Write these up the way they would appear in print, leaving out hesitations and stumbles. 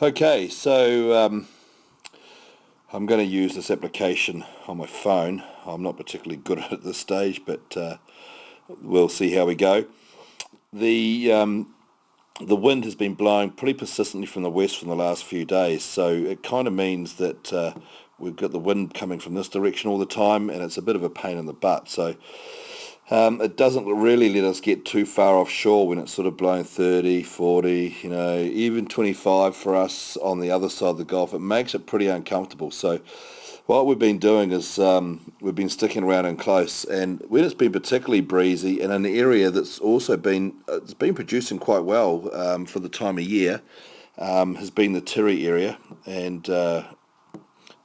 Okay, so I'm going to use this application on my phone. I'm not particularly good at it at this stage, but we'll see how we go. The the wind has been blowing pretty persistently from the west from the last few days, so it kind of means that we've got the wind coming from this direction all the time, and it's a bit of a pain in the butt. So it doesn't really let us get too far offshore when it's sort of blowing 30, 40, even 25 for us on the other side of the Gulf. It makes it pretty uncomfortable. So what we've been doing is we've been sticking around in close, and when it's been particularly breezy in an area that's also it's been producing quite well for the time of year, has been the Tirri area, and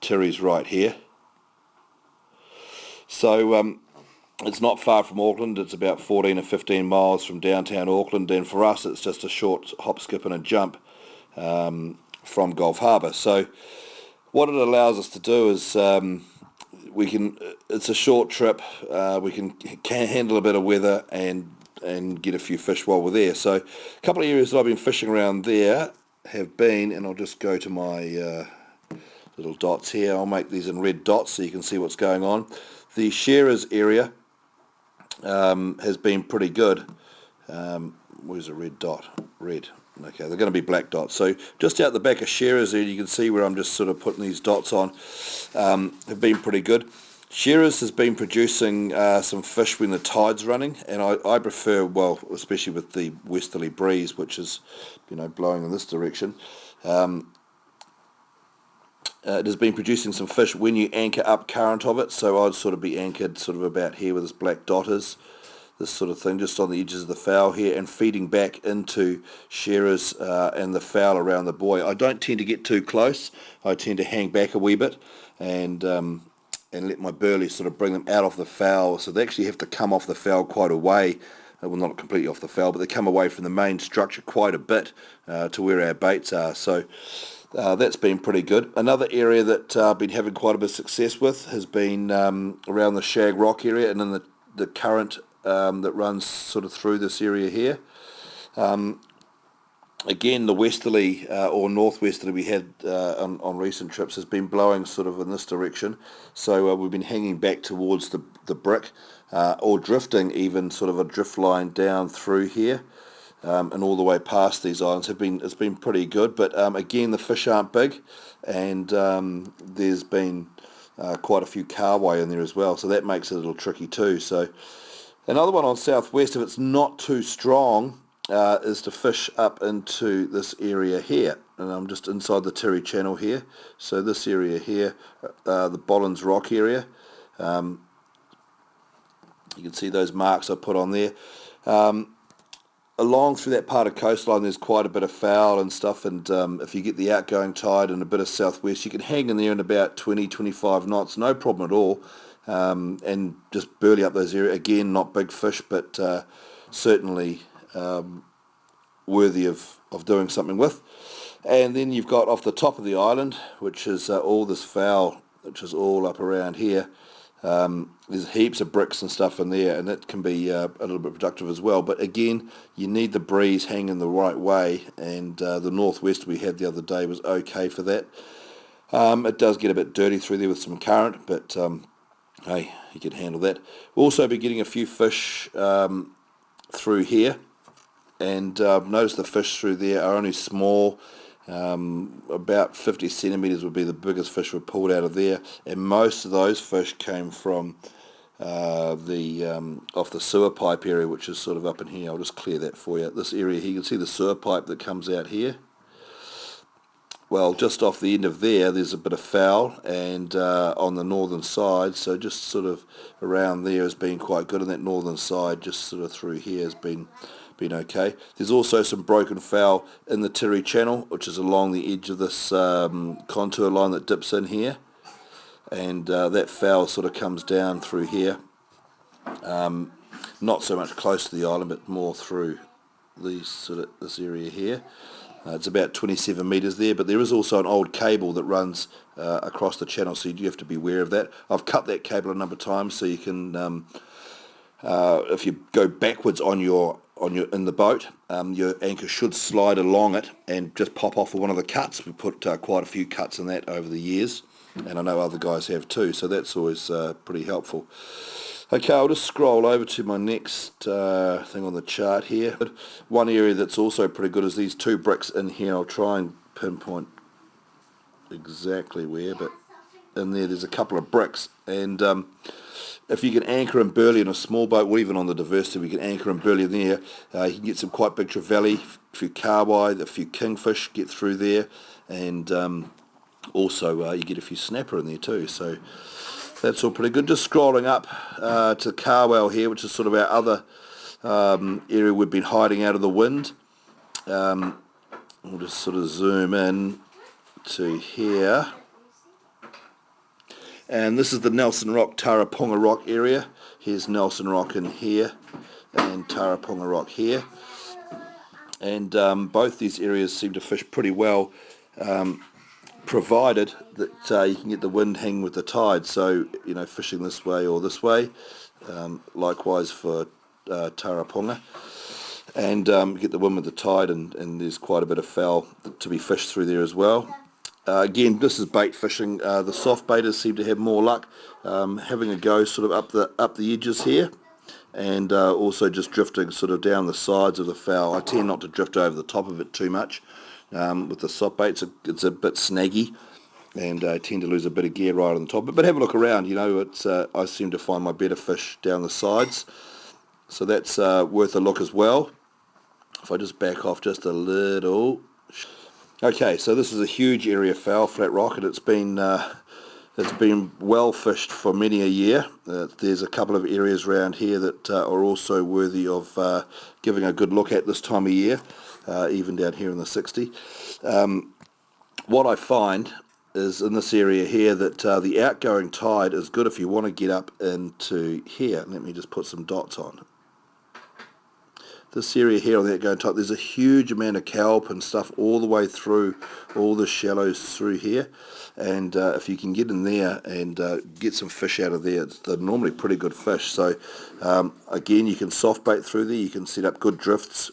Tirri's right here. So it's not far from Auckland. It's about 14 or 15 miles from downtown Auckland, and for us it's just a short hop, skip and a jump from Gulf Harbour. So what it allows us to do is it's a short trip, we can handle a bit of weather and get a few fish while we're there. So a couple of areas that I've been fishing around there have been, and I'll just go to my little dots here. I'll make these in red dots so you can see what's going on. The Shearers area has been pretty good. Where's a red dot? Red. Okay, they're going to be black dots. So just out the back of Shearers there, you can see where I'm just sort of putting these dots on, have been pretty good. Shearers has been producing some fish when the tide's running, and I prefer, well, especially with the westerly breeze, which is, blowing in this direction. It has been producing some fish when you anchor up current of it, so I'd sort of be anchored sort of about here where this black dot is, this sort of thing, just on the edges of the foul here, and feeding back into Shearers and the foul around the buoy. I don't tend to get too close. I tend to hang back a wee bit and let my burley sort of bring them out of the foul, so they actually have to come off the foul quite a way. Well, not completely off the foul, but they come away from the main structure quite a bit to where our baits are. So that's been pretty good. Another area that I've been having quite a bit of success with has been around the Shag Rock area and in the current that runs sort of through this area here. Again, the westerly or northwesterly we had on recent trips has been blowing sort of in this direction. So we've been hanging back towards the brick or drifting even sort of a drift line down through here. And all the way past these islands it's been pretty good, but again the fish aren't big, and there's been quite a few carway in there as well, so that makes it a little tricky too. So another one on southwest, if it's not too strong, is to fish up into this area here, and I'm just inside the Tirri Channel here, so this area here, the Bollins Rock area, you can see those marks I put on there. Along through that part of coastline there's quite a bit of foul and stuff, and if you get the outgoing tide and a bit of southwest, you can hang in there in about 20-25 knots, no problem at all, and just burley up those areas. Again, not big fish, but certainly worthy of doing something with. And then you've got off the top of the island, which is all this foul, which is all up around here. There's heaps of bricks and stuff in there, and it can be a little bit productive as well, but again you need the breeze hanging the right way, and the northwest we had the other day was okay for that. It does get a bit dirty through there with some current, but hey, you can handle that. We'll also be getting a few fish through here, and notice the fish through there are only small. About 50 centimetres would be the biggest fish we pulled out of there, and most of those fish came from off the sewer pipe area, which is sort of up in here. I'll just clear that for you. This area here, you can see the sewer pipe that comes out here. Well, just off the end of there's a bit of foul, and on the northern side, so just sort of around there has been quite good, and that northern side just sort of through here has been okay. There's also some broken foul in the Tirri Channel, which is along the edge of this contour line that dips in here, and that foul sort of comes down through here, not so much close to the island, but more through this area here. It's about 27 metres there, but there is also an old cable that runs across the channel, so you do have to be aware of that. I've cut that cable a number of times, so you can if you go backwards on your in the boat, your anchor should slide along it and just pop off of one of the cuts. We put quite a few cuts in that over the years, and I know other guys have too, so that's always pretty helpful. Okay, I'll just scroll over to my next thing on the chart here. One area that's also pretty good is these two bricks in here. I'll try and pinpoint exactly where, but in there's a couple of bricks, and if you can anchor and burley in a small boat, or even on the Diversity, we can anchor and burley in there. You can get some quite big trevally, a few carwai, a few kingfish get through there, and also you get a few snapper in there too. So that's all pretty good. Just scrolling up to Carwell here, which is sort of our other area we've been hiding out of the wind. We'll just sort of zoom in to here. And this is the Nelson Rock, Taraponga Rock area. Here's Nelson Rock in here and Taraponga Rock here. And both these areas seem to fish pretty well, provided that you can get the wind hanging with the tide. So, you know, fishing this way or this way. Likewise for Taraponga. And get the wind with the tide, and there's quite a bit of fowl to be fished through there as well. Again, this is bait fishing. The soft baiters seem to have more luck having a go sort of up the edges here, and also just drifting sort of down the sides of the fowl. I tend not to drift over the top of it too much. With the soft baits, it's a bit snaggy, and I tend to lose a bit of gear right on the top. But have a look around. You know, I seem to find my better fish down the sides, so that's worth a look as well. If I just back off just a little. Okay, so this is a huge area of fowl, Flat Rock, and it's been well fished for many a year. There's a couple of areas around here that are also worthy of giving a good look at this time of year, even down here in the 60. What I find is in this area here that the outgoing tide is good if you want to get up into here. Let me just put some dots on. This area here on the outgoing tide, there's a huge amount of kelp and stuff all the way through, all the shallows through here, and if you can get in there and get some fish out of there, they're normally pretty good fish. So again, you can soft bait through there, you can set up good drifts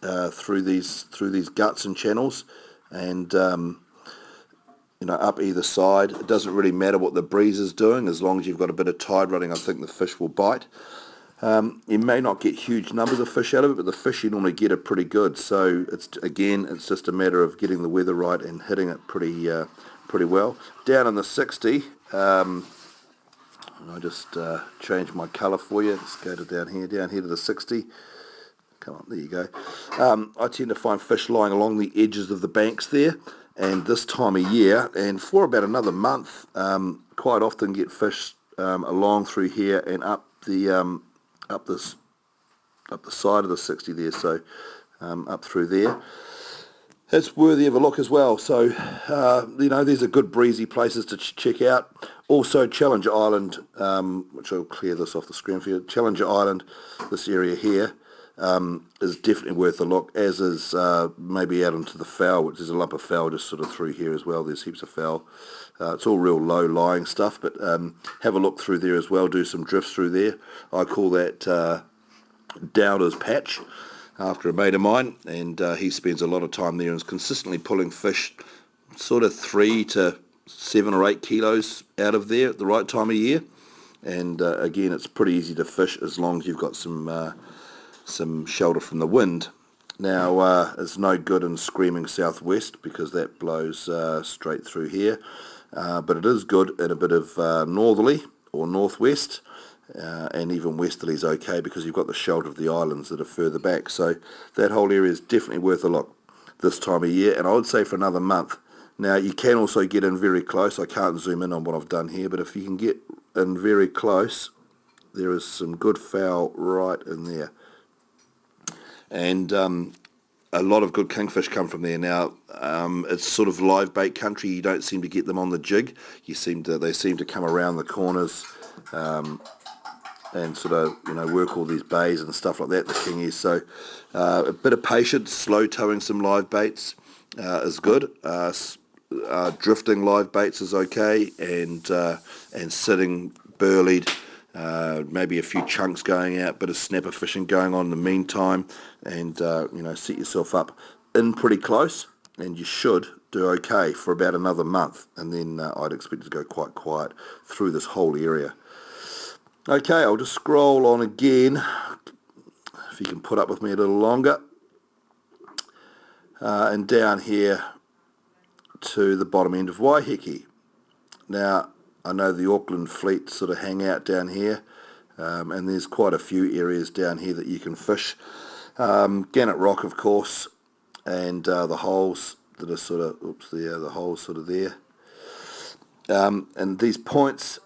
through these guts and channels, and you know, up either side. It doesn't really matter what the breeze is doing, as long as you've got a bit of tide running. I think the fish will bite. You may not get huge numbers of fish out of it, but the fish you normally get are pretty good. So it's just a matter of getting the weather right and hitting it pretty well. Down in the 60, I'll just change my colour for you. Let's go to down here to the 60. Come on, there you go. I tend to find fish lying along the edges of the banks there, and this time of year, and for about another month, quite often get fish along through here and up the side of the 60 there, so up through there. It's worthy of a look as well. So you know, these are good breezy places to check out. Also Challenger Island, which I'll clear this off the screen for you. Challenger Island, this area here, is definitely worth a look, as is maybe out into the fowl, which is a lump of fowl just sort of through here as well. There's heaps of fowl. It's all real low lying stuff, but have a look through there as well. Do some drifts through there. I call that Dowder's Patch, after a mate of mine, and he spends a lot of time there and is consistently pulling fish sort of 3 to 7 or 8 kilos out of there at the right time of year. And again, it's pretty easy to fish as long as you've got some shelter from the wind. Now it's no good in screaming southwest, because that blows straight through here, but it is good in a bit of northerly or northwest, and even westerly is okay, because you've got the shelter of the islands that are further back. So that whole area is definitely worth a look this time of year, and I would say for another month. Now you can also get in very close. I can't zoom in on what I've done here, but if you can get in very close, there is some good fowl right in there, and a lot of good kingfish come from there. Now it's sort of live bait country. You don't seem to get them on the jig. They seem to come around the corners and sort of, you know, work all these bays and stuff like that, the kingies. So a bit of patience, slow towing some live baits is good. Drifting live baits is okay, and sitting burleyed maybe a few chunks going out, bit of snapper fishing going on in the meantime, and set yourself up in pretty close, and you should do okay for about another month, and then I'd expect it to go quite quiet through this whole area. Okay, I'll just scroll on again, if you can put up with me a little longer, and down here to the bottom end of Waiheke. Now, I know the Auckland fleet sort of hang out down here, and there's quite a few areas down here that you can fish. Gannett Rock, of course, and the holes that are sort of, the holes sort of there. And these points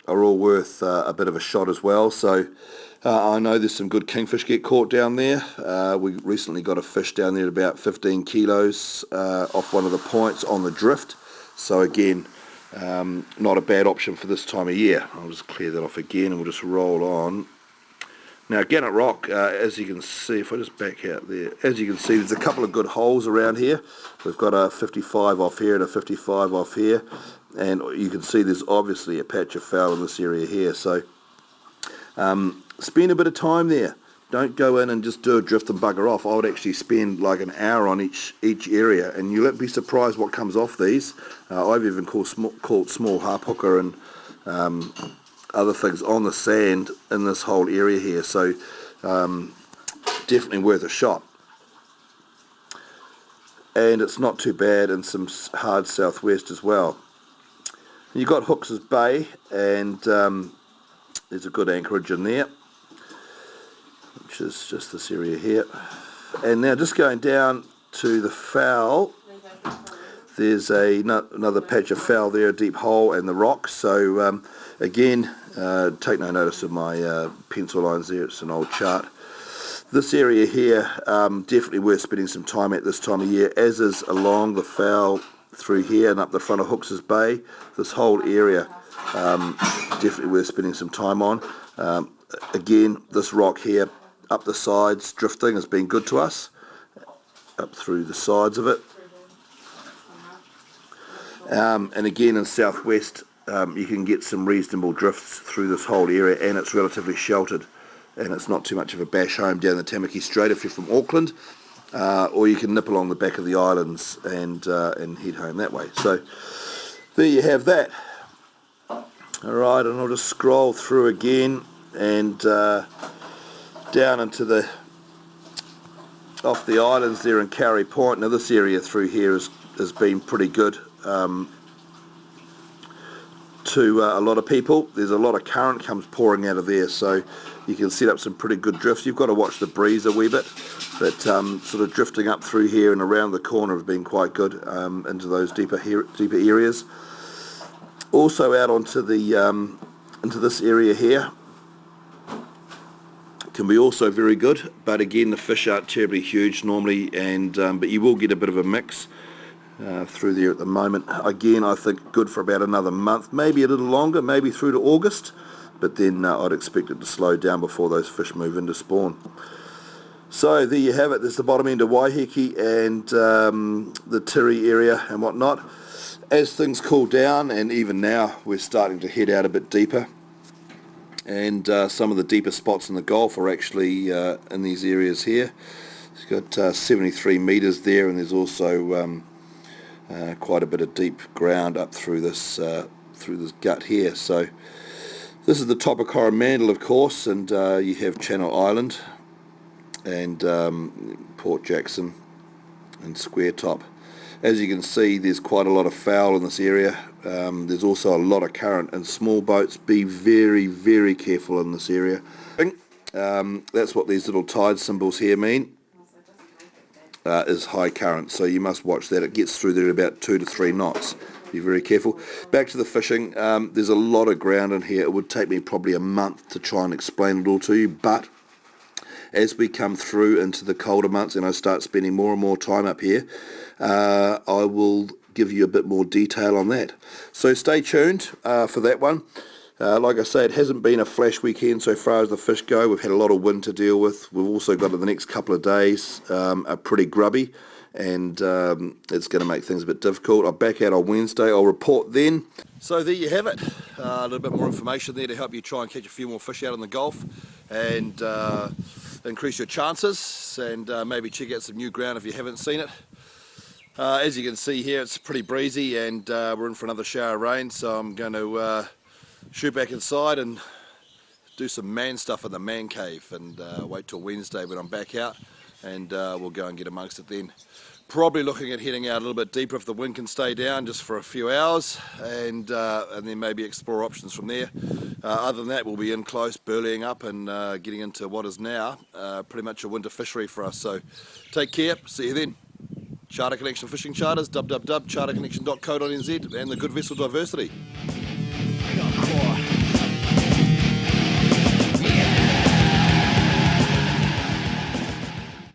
are all worth a bit of a shot as well. So I know there's some good kingfish get caught down there. We recently got a fish down there at about 15 kilos off one of the points on the drift. So again, not a bad option for this time of year. I'll just clear that off again and we'll just roll on. Now, Gannett Rock, as you can see, if I just back out there, as you can see, there's a couple of good holes around here. We've got a 55 off here and a 55 off here, and you can see there's obviously a patch of foul in this area here. So spend a bit of time there. Don't go in and just do a drift and bugger off. I would actually spend like an hour on each area, and you'll be surprised what comes off these. I've even caught small harp hooker and other things on the sand in this whole area here, so definitely worth a shot. And it's not too bad in some hard southwest as well. You've got Hooks Bay, and there's a good anchorage in there, which is just this area here. And now just going down to the foul, there's another patch of foul there, a deep hole, and the rocks. So again, take no notice of my pencil lines there, it's an old chart. This area here, definitely worth spending some time at this time of year, as is along the foul through here and up the front of Hooks Bay. This whole area, definitely worth spending some time on. Again, this rock here, up the sides, drifting has been good to us, up through the sides of it. And again, in southwest, you can get some reasonable drifts through this whole area, and it's relatively sheltered, and it's not too much of a bash home down the Tamaki Strait if you're from Auckland, or you can nip along the back of the islands and head home that way. So there you have that. Alright, and I'll just scroll through again and down into off the islands there in Kauri Point. Now this area through here has been pretty good to a lot of people. There's a lot of current comes pouring out of there, so you can set up some pretty good drifts. You've got to watch the breeze a wee bit, but sort of drifting up through here and around the corner have been quite good into those deeper areas. Also out onto the into this area here can be also very good, but again the fish aren't terribly huge normally, and but you will get a bit of a mix through there at the moment. Again, I think good for about another month, maybe a little longer, maybe through to August, but then I'd expect it to slow down before those fish move into spawn. So there you have it. There's the bottom end of Waiheke and the Tiri area and whatnot. As things cool down, and even now we're starting to head out a bit deeper, and some of the deeper spots in the Gulf are actually in these areas here. It's got 73 metres there, and there's also quite a bit of deep ground up through this gut here. So this is the top of Coromandel, of course, and you have Channel Island and Port Jackson and Square Top. As you can see, there's quite a lot of foul in this area. There's also a lot of current and small boats. Be very, very careful in this area. That's what these little tide symbols here mean. Is high current, so you must watch that. It gets through there about 2 to 3 knots. Be very careful. Back to the fishing. There's a lot of ground in here. It would take me probably a month to try and explain it all to you, but as we come through into the colder months and I start spending more and more time up here, I will give you a bit more detail on that. So stay tuned for that one. Like I say, it hasn't been a flash weekend so far as the fish go. We've had a lot of wind to deal with. We've also got the next couple of days are pretty grubby, and it's going to make things a bit difficult. I'll back out on Wednesday. I'll report then. So there you have it. A little bit more information there to help you try and catch a few more fish out in the Gulf and increase your chances, and maybe check out some new ground if you haven't seen it. As you can see here, it's pretty breezy, and we're in for another shower of rain, so I'm going to shoot back inside and do some man stuff in the man cave, and wait till Wednesday when I'm back out, and we'll go and get amongst it then. Probably looking at heading out a little bit deeper if the wind can stay down just for a few hours, and then maybe explore options from there. Other than that, we'll be in close, burleying up and getting into what is now pretty much a winter fishery for us. So take care, see you then. Charter Connection Fishing Charters, www.charterconnection.co.nz, and the Good Vessel Diversity.